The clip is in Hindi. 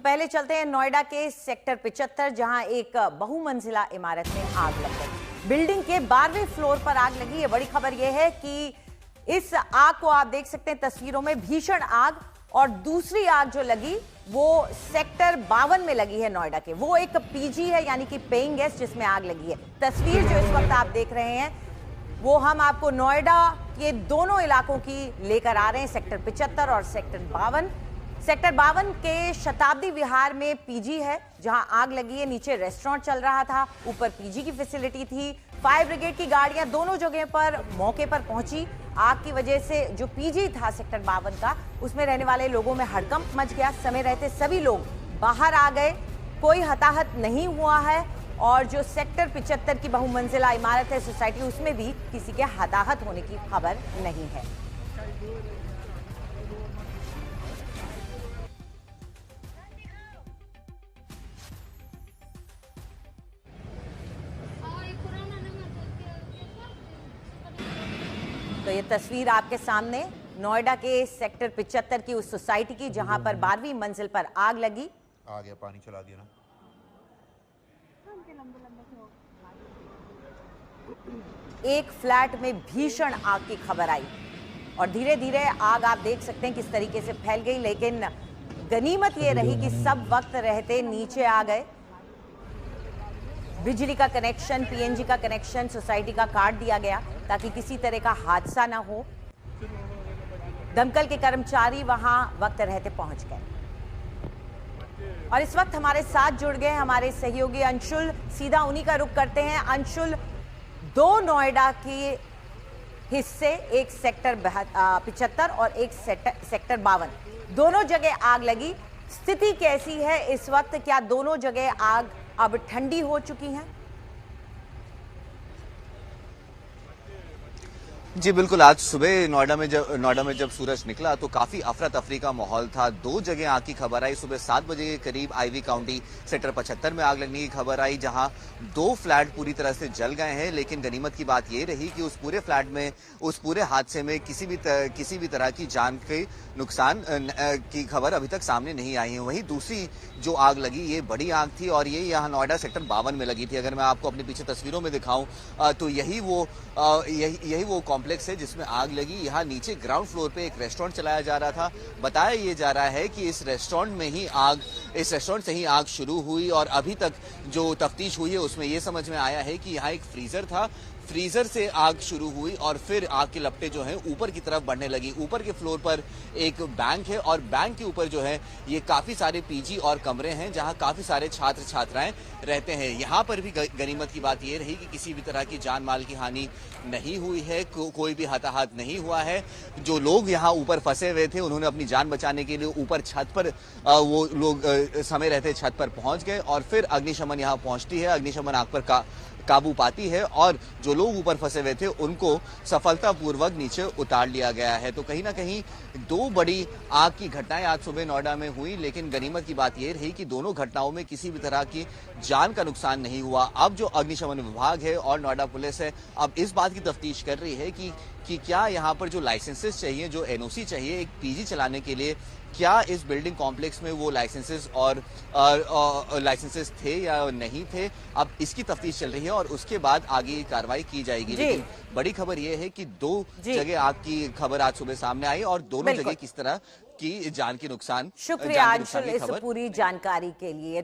पहले चलते हैं नोएडा के सेक्टर 75 जहां एक बहुमंजिला इमारत में आग लग गई। बिल्डिंग के 12वें फ्लोर पर आग लगी। ये बड़ी खबर यह है कि इस आग को आप देख सकते हैं तस्वीरों में, भीषण आग। और दूसरी आग जो लगी वो सेक्टर 52 में लगी है नोएडा के। वो एक पीजी है, यानी कि पेइंग गेस्ट, जिसमें आग लगी है। तस्वीर जो इस वक्त आप देख रहे हैं वो हम आपको नोएडा के दोनों इलाकों की लेकर आ रहे हैं, सेक्टर 75 और सेक्टर 52। सेक्टर 52 के शताब्दी विहार में पीजी है जहां आग लगी है। नीचे रेस्टोरेंट चल रहा था, ऊपर पीजी की फैसिलिटी थी। फायर ब्रिगेड की गाड़ियां दोनों जगह पर मौके पर पहुंची। आग की वजह से जो पीजी था सेक्टर 52 का, उसमें रहने वाले लोगों में हड़कंप मच गया। समय रहते सभी लोग बाहर आ गए, कोई हताहत नहीं हुआ है। और जो सेक्टर 75 की बहुमंजिला इमारत है सोसाइटी, उसमें भी किसी के हताहत होने की खबर नहीं है। तो ये तस्वीर आपके सामने नोएडा के सेक्टर 75 की उस सोसाइटी की जहां पर 12वीं मंजिल पर आग लगी। आ गया, पानी चला दिया ना। एक फ्लैट में भीषण आग की खबर आई और धीरे धीरे आग आप देख सकते हैं किस तरीके से फैल गई। लेकिन गनीमत ये रही कि सब वक्त रहते नीचे आ गए। बिजली का कनेक्शन, पीएनजी का कनेक्शन सोसाइटी का काट दिया गया ताकि किसी तरह का हादसा ना हो। दमकल के कर्मचारी वहां वक्त रहते पहुंच गए और इस वक्त हमारे साथ जुड़ गए हमारे सहयोगी अंशुल। सीधा उन्हीं का रुख करते हैं। अंशुल, दो नोएडा के हिस्से, एक सेक्टर 75 और एक सेक्टर 52, दोनों जगह आग लगी। स्थिति कैसी है इस वक्त? क्या दोनों जगह आग अब ठंडी हो चुकी हैं? जी बिल्कुल, आज सुबह नोएडा में जब सूरज निकला तो काफी अफरा तफरी का माहौल था। दो जगह आग की खबर आई। सुबह 7 बजे के करीब आईवी काउंटी सेक्टर 75 में आग लगने की खबर आई, जहां 2 फ्लैट पूरी तरह से जल गए हैं। लेकिन गनीमत की बात यह रही कि उस पूरे फ्लैट में, उस पूरे हादसे में किसी भी तरह की जान के नुकसान की खबर अभी तक सामने नहीं आई है। वहीं दूसरी जो आग लगी, ये बड़ी आग थी और ये यहाँ नोएडा सेक्टर 52 में लगी थी। अगर मैं आपको अपने पीछे तस्वीरों में दिखाऊं तो यही वो कॉम्प्लेक्स है जिसमें आग लगी। यहाँ नीचे ग्राउंड फ्लोर पे एक रेस्टोरेंट चलाया जा रहा था। बताया ये जा रहा है कि इस रेस्टोरेंट से ही आग शुरू हुई और अभी तक जो तफ्तीश हुई है उसमें ये समझ में आया है कि यहाँ एक फ्रीजर था, फ्रीजर से आग शुरू हुई और फिर आग की लपटें जो हैं ऊपर की तरफ बढ़ने लगी। ऊपर के फ्लोर पर एक बैंक है और बैंक के ऊपर जो है ये काफी सारे पीजी और कमरे हैं जहां काफी सारे छात्र छात्राएं रहते हैं। यहाँ पर भी गनीमत की बात ये रही कि किसी भी तरह की जान माल की हानि नहीं हुई है, कोई भी हताहत नहीं हुआ है। जो लोग यहाँ ऊपर फंसे हुए थे उन्होंने अपनी जान बचाने के लिए ऊपर छत पर वो लोग समय रहते छत पर पहुंच गए और फिर अग्निशमन यहाँ पहुंचती है, अग्निशमन आग पर काबू पाती है और जो लोग ऊपर फंसे हुए थे उनको सफलतापूर्वक नीचे उतार लिया गया है। तो कहीं ना कहीं 2 बड़ी आग की घटनाएं आज सुबह नोएडा में हुई, लेकिन गनीमत की बात यह रही कि दोनों घटनाओं में किसी भी तरह की जान का नुकसान नहीं हुआ। अब जो अग्निशमन विभाग है और नोएडा पुलिस है, अब इस बात की तफ्तीश कर रही है कि क्या यहाँ पर जो लाइसेंसेस चाहिए, जो एनओसी चाहिए एक पीजी चलाने के लिए, क्या इस बिल्डिंग कॉम्प्लेक्स में वो लाइसेंसेस और लाइसेंसेस थे या नहीं थे। अब इसकी तफ्तीश चल रही है और उसके बाद आगे कार्रवाई की जाएगी। लेकिन बड़ी खबर यह है कि 2 जगह आग की खबर आज सुबह सामने आई और दोनों जगह किस तरह की जान की नुकसान। शुक्रिया अंशुल इस पूरी जानकारी के लिए।